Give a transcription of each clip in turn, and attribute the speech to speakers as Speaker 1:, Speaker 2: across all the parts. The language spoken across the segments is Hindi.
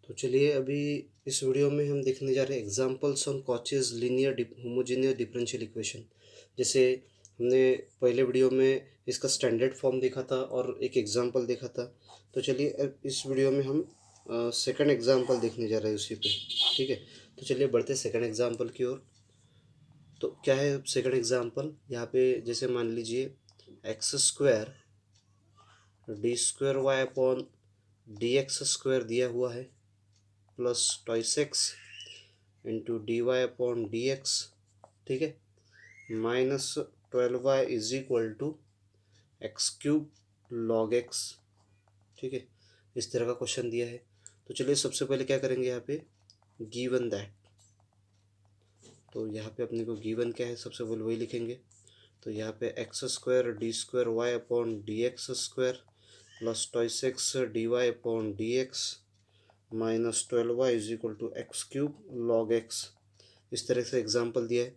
Speaker 1: तो चलिए अभी इस वीडियो में हम देखने जा रहे हैं examples on Cauchy's linear homogeneous differential equation. जैसे हमने पहले वीडियो में इसका स्टैंडर्ड फॉर्म देखा था और एक एग्जांपल देखा था। तो चलिए अब इस वीडियो में हम सेकंड एग्जांपल देखने जा रहे हैं उसी पे। ठीक है, तो चलिए बढ़ते सेकंड एग्जांपल की ओर। तो क्या है सेकंड एग्जांपल, यहाँ पे जैसे मान लीजिए X square D square Y upon D x square दिया हुआ है plus twice X into D Y upon D X. ठीक है, minus 12y is equal to X cube log X. ठीक है, इस तरह का क्वेश्चन दिया है। तो चलिए सबसे पहले क्या करेंगे, यहाँ पे गिवन दैट। तो यहाँ पे अपने को गिवन क्या है सबसे पहले वही लिखेंगे। तो यहाँ पे X square D square Y upon D x square plus twice X D Y upon D X minus 12y is equal to X cube log X. इस तरह से एग्जाम्पल दिया है।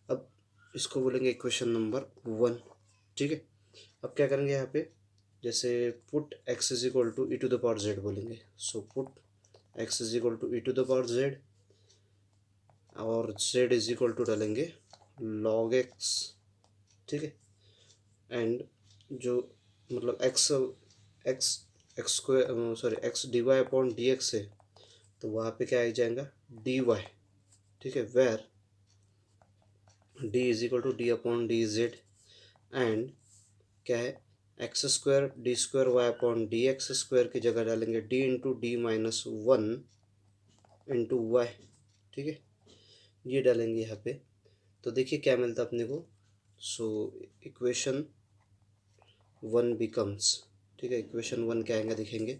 Speaker 1: अब इसको बोलेंगे इक्वेशन नंबर 1। ठीक है, अब क्या करेंगे यहाँ पे, जैसे put x is equal to e to the power z बोलेंगे। So put x is equal to e to the power z और z इज इक्वल टू डालेंगे log x। ठीक है, एंड जो मतलब x x X square sorry X D Y upon D X है, तो वहाँ पे क्या आ जाएगा डी वाई। ठीक है, where D is equal to D upon D Z and क्या है X square D square Y upon D x square की जगह डालेंगे D into D minus 1 into Y. ठीक है, ये डालेंगे यहाँ पे। तो देखिए क्या मिलता है अपने को। सो इक्वेशन 1 बिकम्स, ठीक है, इक्वेशन 1 क्या आएगा देखेंगे।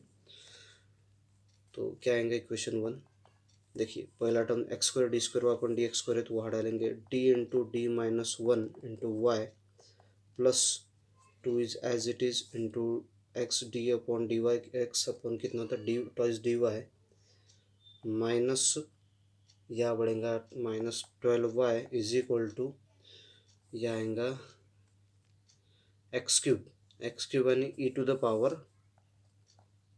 Speaker 1: तो क्या आएगा इक्वेशन 1, देखिए पहला term x square D square Y upon D x square है, तो वहाँ डालेंगे D into D minus 1 into y plus 2 is as it is into x d upon d y x upon कितना होता है d twice d y minus या बढ़ेगा minus 12y is equal to यह आएगा एक्स क्यूब यानी e to the power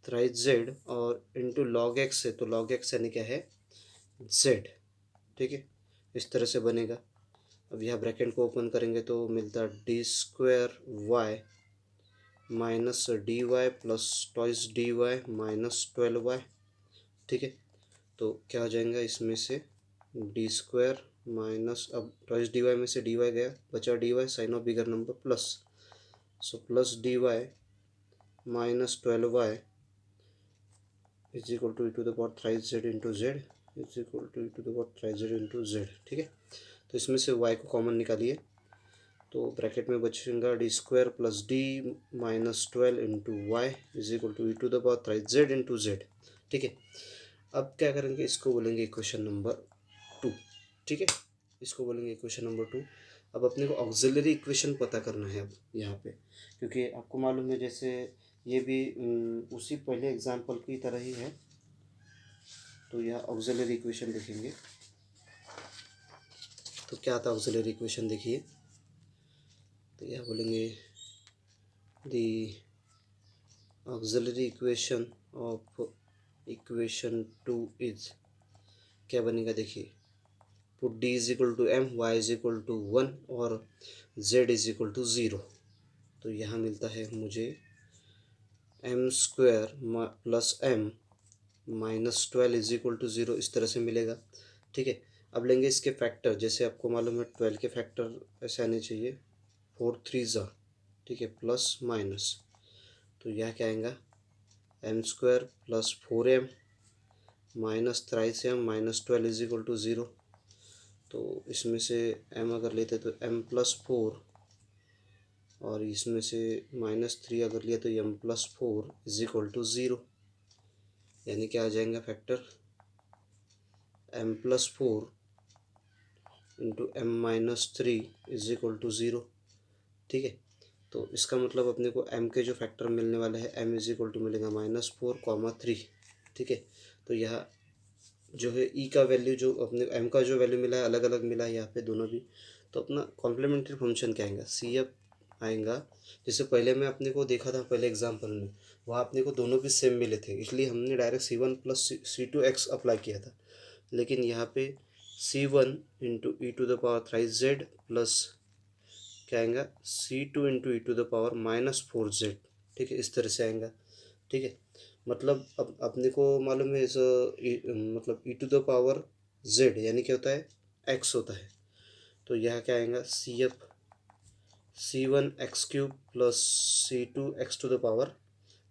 Speaker 1: thrice z और इंटू लॉग एक्स है, तो लॉग एक्स यानी क्या है जेड। ठीक है, इस तरह से बनेगा। अब यहाँ ब्रैकेट को ओपन करेंगे तो मिलता है d square y minus d y plus twice d y minus 12y। ठीक है, तो क्या हो जाएगा इसमें से डी स्क्वायर माइनस, अब ट्वाइस डी वाई में से डी वाई गया, बचा d y sign of bigger number plus. So plus d y minus 12y is equal to e to the power thrice z into z is equal to e to the power thrice z into z. ठीक है, तो इसमें से y को कॉमन निकालिए, तो ब्रैकेट में बचेगा d square plus d minus 12 into y is equal to e to the power thrice z into z. ठीक है, अब क्या करेंगे, इसको बोलेंगे इक्वेशन नंबर 2। ठीक है, इसको बोलेंगे इक्वेशन नंबर 2। अब अपने को ऑक्सिलरी इक्वेशन पता करना है अब यहाँ पे, क्योंकि आपको मालूम है जैसे ये भी उसी पहले एग्जाम्पल की तरह ही है। तो यहाँ ऑक्सिलरी इक्वेशन लिखेंगे, तो क्या आता है ऑक्सिलरी इक्वेशन देखिए। तो यहाँ बोलेंगे the auxiliary equation of equation 2 is, क्या बनेगा देखिए, put D is equal to m Y is equal to 1 और जेड इज इक्वल टू 0। तो यहाँ मिलता है मुझे m square plus m minus 12 is equal to 0, इस तरह से मिलेगा। ठीक है, अब लेंगे इसके फैक्टर, जैसे आपको मालूम है 12 के फैक्टर ऐसे आने चाहिए 4 3 ज़ा। ठीक है, प्लस माइनस, तो यह क्या आएगा m square plus 4m minus thrice m minus 12 is equal to 0। तो इसमें से m अगर लेते तो m प्लस 4 और इसमें से माइनस 3 अगर लिया तो m plus 4 is equal to 0, यानी क्या आ जाएगा factor m plus 4 into m minus 3 is equal to 0। ठीक है, तो इसका मतलब अपने को m के जो फैक्टर मिलने वाले हैं m इज इक्वल टू मिलेगा -4, 3। ठीक है, तो यह जो है ई का वैल्यू जो अपने एम का जो वैल्यू मिला है अलग अलग मिला है यहाँ पे दोनों भी। तो अपना कॉम्प्लीमेंट्री फंक्शन क्या आएगा सी एफ आएगा, जैसे पहले में अपने को देखा था पहले एग्जांपल में। वहाँ अपने को दोनों भी सेम मिले थे, इसलिए हमने direct C1 plus C2x apply किया था। लेकिन यहाँ पे C1 into e to the power thrice z plus क्या आएगा C2 into e to the power -4z। ठीक है, इस तरह से आएगा। ठीक है, मतलब अब अपने को मालूम है इस मतलब ई टू द पावर जेड यानी क्या होता है, एक्स होता है। तो यह क्या आएगा C1x³ plus C2x to the power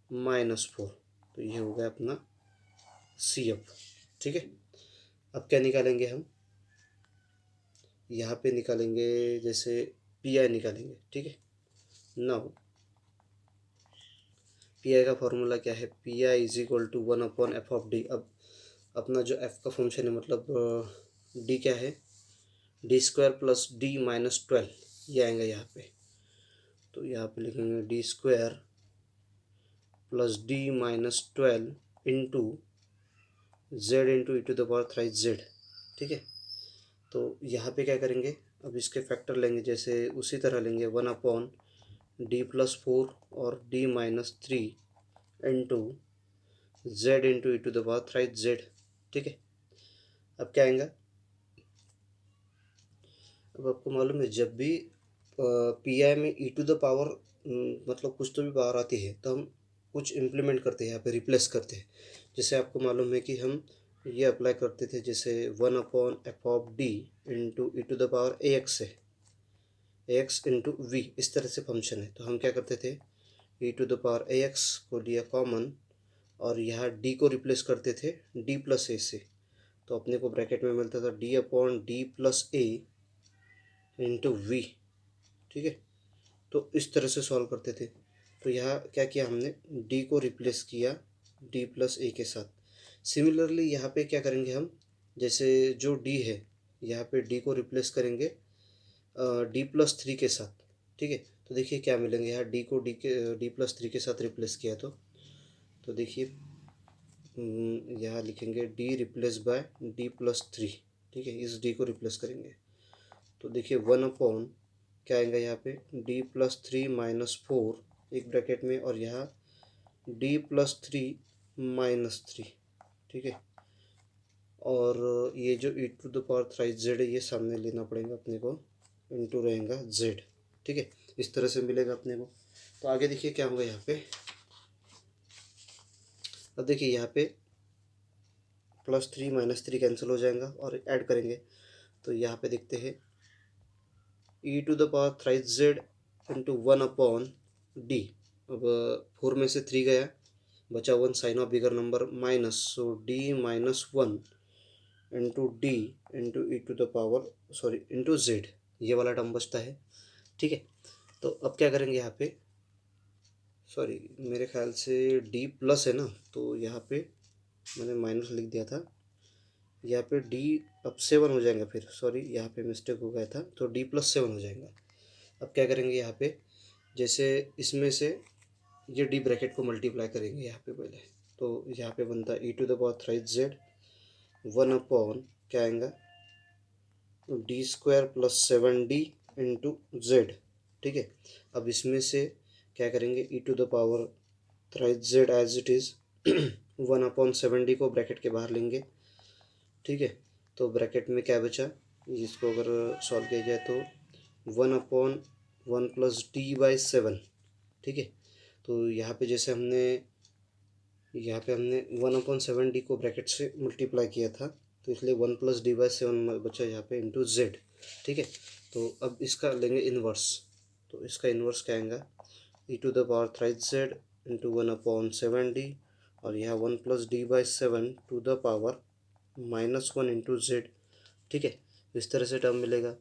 Speaker 1: -4। तो ये हो गया अपना CF। ठीक है, अब क्या निकालेंगे हम, यहाँ पे निकालेंगे जैसे PI निकालेंगे। ठीक है, नाउ PI का फॉर्मूला क्या है, PI is equal to 1/f(d)। अब अपना जो f का फंक्शन है मतलब d क्या है, d² प्लस d-12 ये आएगा यहाँ पे। तो यहाँ पे लिखेंगे d² plus d-12 into z into e to the power thrice z. ठीक है, तो यहाँ पे क्या करेंगे, अब इसके फैक्टर लेंगे, जैसे उसी तरह लेंगे 1/d+4 और d-3 into z into e to the power thrice z. ठीक है, अब क्या आएगा, अब आपको मालूम है जब भी PI में ई टू द पावर मतलब कुछ तो भी पावर आती है तो हम कुछ इम्प्लीमेंट करते हैं, यहाँ पे रिप्लेस करते हैं। जैसे आपको मालूम है कि हम ये अप्लाई करते थे, जैसे 1/f(d) into e to the power AX है, AX इंटू V इस तरह से फंक्शन है। तो हम क्या करते थे, ई टू द पावर AX को लिया कॉमन और यहाँ D को रिप्लेस करते थे d+a से। तो अपने को ब्रैकेट में मिलता था d/d+a इंटू V। ठीक है, तो इस तरह से सॉल्व करते थे। तो यहाँ क्या किया हमने, d को रिप्लेस किया d+a के साथ। सिमिलरली यहाँ पे क्या करेंगे हम, जैसे जो d है यहाँ पे d को रिप्लेस करेंगे d+3 के साथ। ठीक है, तो देखिए क्या मिलेंगे, यहाँ d को d+3 के साथ रिप्लेस किया तो देखिए यहाँ लिखेंगे d रिप्लेस बाय d+3। ठीक है, इस d को रिप्लेस करेंगे तो देखिए 1/ क्या आएगा यहाँ पे d+3 - 4 एक ब्रैकेट में और यहाँ d+3 - 3। ठीक है, और ये जो e to the power thrice z है ये सामने लेना पड़ेगा अपने को, इंटू रहेगा जेड। ठीक है, इस तरह से मिलेगा अपने को। तो आगे देखिए क्या होगा यहाँ पे, अब देखिए यहाँ पे +3 - 3 कैंसिल हो जाएगा और ऐड करेंगे। तो यहाँ पे देखते हैं e to the power thrice z into 1/d। अब 4 में से 3 गया, बचा 1 sign of bigger number minus, so d-1 into D into e to the power sorry into z, ये वाला टर्म बचता है। ठीक है, तो अब क्या करेंगे यहाँ पे, सॉरी मेरे ख्याल से d प्लस है ना, तो यहाँ पे मैंने माइनस लिख दिया था, यहाँ पे d अब 7 हो जाएगा, फिर सॉरी यहाँ पे मिस्टेक हो गया था, तो d+7 हो जाएगा। अब क्या करेंगे यहाँ पे, जैसे इसमें से ये डी ब्रैकेट को मल्टीप्लाई करेंगे यहाँ पे पहले, तो यहाँ पे बनता है e to the power thrice z 1/ क्या आएगा d² plus 7d into z. ठीक है, अब इसमें से क्या करेंगे, e to the power thrice z as it is 1/7d को ब्रैकेट के बाहर लेंगे। ठीक है, तो ब्रैकेट में क्या बचा, इसको अगर सॉल्व किया जाए तो 1/1 प्लस d/7। ठीक है, तो यहाँ पे जैसे हमने 1/7d को ब्रैकेट से मल्टीप्लाई किया था, तो इसलिए 1 प्लस d/7 बचा यहाँ पे इंटू जेड। ठीक है, तो अब इसका लेंगे इन्वर्स, तो इसका इन्वर्स क्या आएगा, e to the power thrice z into 1/7d और यहाँ 1 plus d/7 to the power -1 into z. ठीक है, इस तरह से टर्म मिलेगा।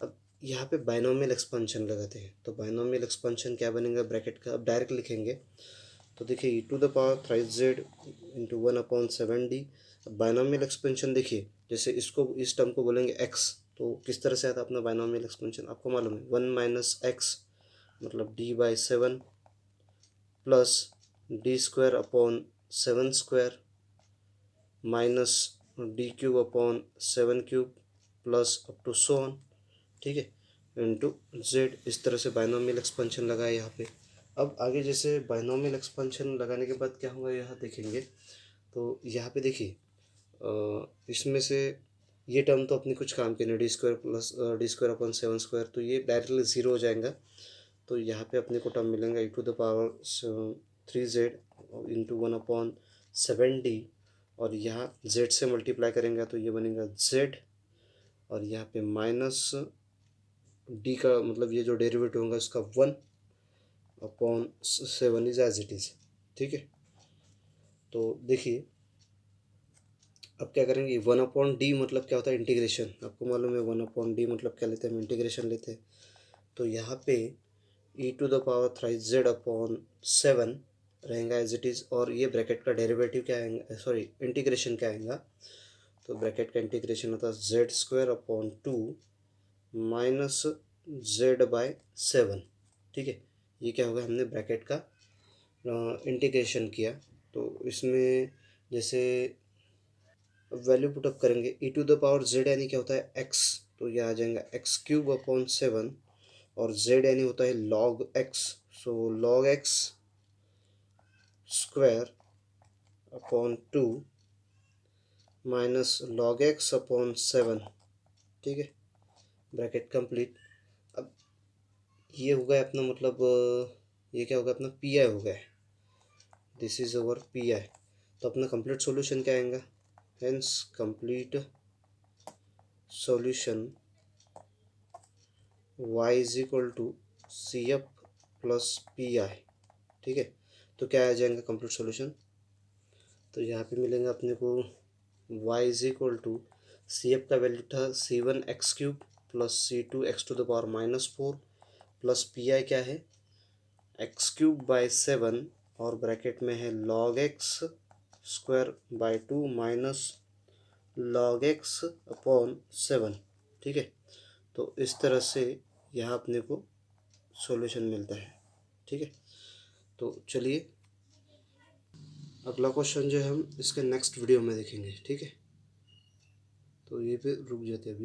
Speaker 1: अब यहाँ पे बाइनोमियल एक्सपेंशन लगाते हैं, तो बाइनोमियल एक्सपेंशन क्या बनेगा ब्रैकेट का, अब डायरेक्ट लिखेंगे। तो देखिए e to the power thrice z into 1/7d। अब बाइनोमियल एक्सपेंशन देखिए, जैसे इसको इस टर्म को बोलेंगे x, तो किस तरह से आता है अपना बाइनोमियल एक्सपेंशन, आपको मालूम है 1 - x मतलब d/7 plus d² / 7² minus d³ / 7³ plus up to so on. ठीक है, इंटू जेड, इस तरह से बाइनोमियल एक्सपेंशन लगाया यहाँ पे। अब आगे जैसे बाइनोमियल एक्सपेंशन लगाने के बाद क्या होगा यहाँ देखेंगे। तो यहाँ पे देखिए इसमें से ये टर्म तो अपने कुछ काम के नहीं, d² + d² / 7², तो ये डायरेक्टली ज़ीरो हो जाएगा। तो यहाँ पे अपने को टर्म मिलेगा e⁻³ इंटू 1/7d, और यहाँ z से मल्टीप्लाई करेंगे तो ये बनेगा z, और यहाँ पे माइनस d का मतलब ये जो डेरिवेटिव होगा उसका 1/7 इज एज इट इज़। ठीक है, तो देखिए अब क्या करेंगे, 1/d मतलब क्या होता है, इंटीग्रेशन। आपको मालूम है 1/d मतलब क्या लेते हैं, हम इंटीग्रेशन लेते हैं। तो यहाँ पे e⁻³ z/7 रहेगा एज इट इज़, और ये ब्रैकेट का डेरिवेटिव क्या आएगा, सॉरी इंटीग्रेशन क्या आएगा। तो ब्रैकेट का इंटीग्रेशन होता है z² / 2 माइनस z/7। ठीक है, ये क्या होगा, हमने ब्रैकेट का इंटीग्रेशन किया। तो इसमें जैसे वैल्यू पुटअप करेंगे, e⁻z यानी क्या होता है x, तो ये आ जाएगा x³ / 7, और z यानी होता है log x, सो log x² / 2 minus log x/7। ठीक है, ब्रैकेट कंप्लीट। अब ये हो गया अपना मतलब ये क्या होगा, अपना पी आई हो गया, this is our P I. तो अपना कंप्लीट सॉल्यूशन क्या आएगा, hence complete solution y is equal to C F plus P I. ठीक है, तो क्या आ जाएगा कंप्लीट सॉल्यूशन, तो यहाँ पे मिलेगा अपने को y is equal to C F का वैल्यू था c1x³ plus c2x⁻⁻4 plus P आई क्या है x³ / 7, और ब्रैकेट में है log x² / 2 minus log x/7। ठीक है, तो इस तरह से यहाँ अपने को सॉल्यूशन मिलता है। ठीक है, तो चलिए अगला क्वेश्चन जो है हम इसके नेक्स्ट वीडियो में देखेंगे। ठीक है, तो ये पे रुक जाते हैं अभी।